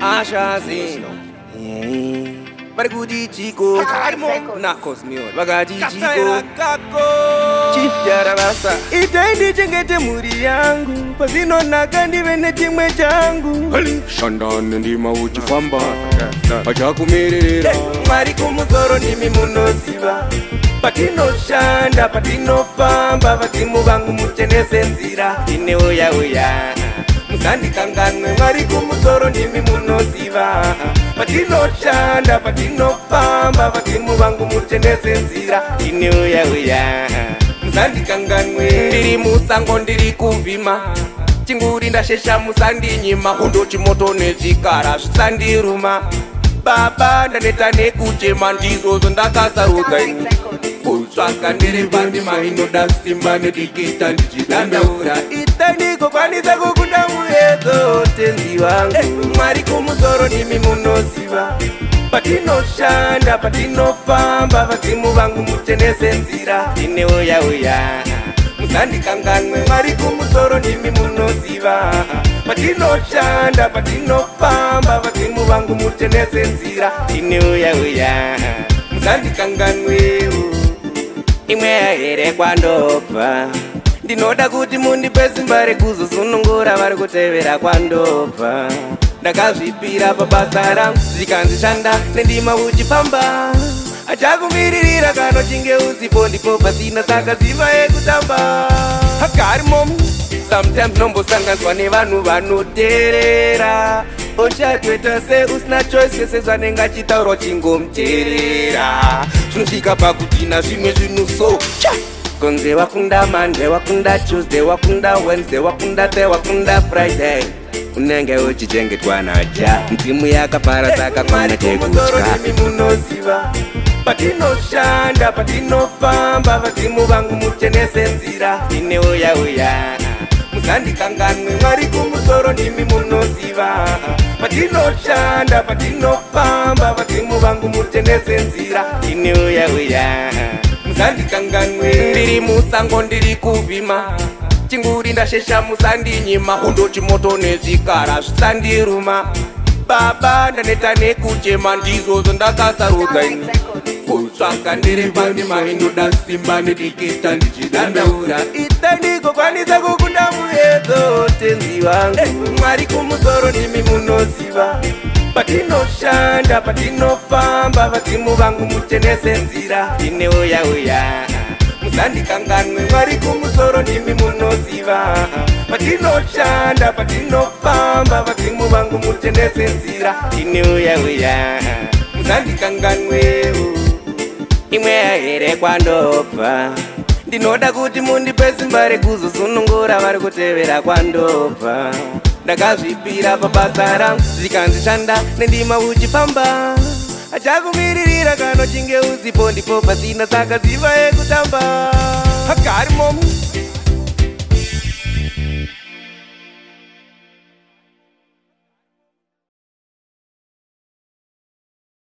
Ashazi Bargudi Chico Nakos Mio Bagadi Chico Chief Jarabasa Itaindi chengete muri yangu Pasino nakandi veneti mwechangu Shandane ndima uchifamba Achakumirira Mari kumusoro nimi munosiva Patino shanda, patino famba Vatimu vangu muchenese nzira Ine uya uya Musandi kanganwe Mari kumusoro nimi munosiva Patino shanda, patino famba Vatimu vangu muchenese nzira Ine uya uya Musandi kanganwe Ndiri musango ndiri kuvima Chinguri ndashesha musandi nyima Hondo chimoto nezvikara zvisandiruma Baba ndaneta nekuchema ndizozo ndakasarudza ini Kutsvaka ndiri pandi mainoda simba nedikita ndichidandaura Itandiko kwanisa kukunda muyezo tenzi wangu Mwari kumusoro nimi munosiva Patinoshanda, patinofamba Vadzimu vangu muchenese nzira Ine uya uya Musandi kanganwe Mwari kumusoro nimi munosiva Patinoshanda, patinofamba Vadzimu vangu muchenese nzira Ine uya uya Musandi kanganwe Imwe yahere kwandobva Ndinoda kuti mundipe simba rekuzosunungura vari kutevera kwandobva Ndakazvipira pabasa rangu zvikanzishanda nendima uchifamba Achakumiririra kana chinge usipo ndipo pasina saka ziva yekutamba Hakari momu Sometimes nombosanganiswa nevanhu vanoteerera Oshadweta se usina choice sezvanenge achitaurwa chingomuteerera Zvinosvika pakutina zvimwe zvinuso Konze wakunda Monday, wakunda Tuesday, wakunda Wednesday, wakunda Thursday, wakunda Friday Unenge uchichengetwa naja Mtimu yakapara saka kwana chekutya munoziva Patinoshanda, patinofamba Vadzimu vangu muchenese nzira Ine uya uya Musandi kanganwe Mwari kumusoro nimi munoziva Patinoshanda, patinofamba Vadzimu vangu muchenese nzira Ine uya uya Musandi kanganwe Ndiri musango ndiri kuvima Chinguri ndashesha musandi nyima Hondo chimoto nezvikara zvisandiruma Baba ndaneta nekuchema ndizozo ndakasarudza ini Kutsvaka ndiri pandi mainoda simba nedikita ndichidandaura Itandiko kwanisa kukunda muyezo tenzi wangu Mwari kumusoro nimi munosiva Patinoshanda, patinofamba Vadzimu vangu muchenese nzira Ine uya uya Musandi kanganwe Mwari kumusoro nimi munosiva Patinoshanda, patinofamba Vadzimu vangu muchenese nzira Ine uya uya Musandi kanganwe Imwe yahere kwandobva Ndinoda kuti mundipe simba rekuzosunungura vari kutevera kwandobva Ndakazvipira pabasa rangu zvikanzishanda nendima uchifamba Achakumiririra kana chinge usipo ndipo pasina saka ziva yekutamba Hakari momu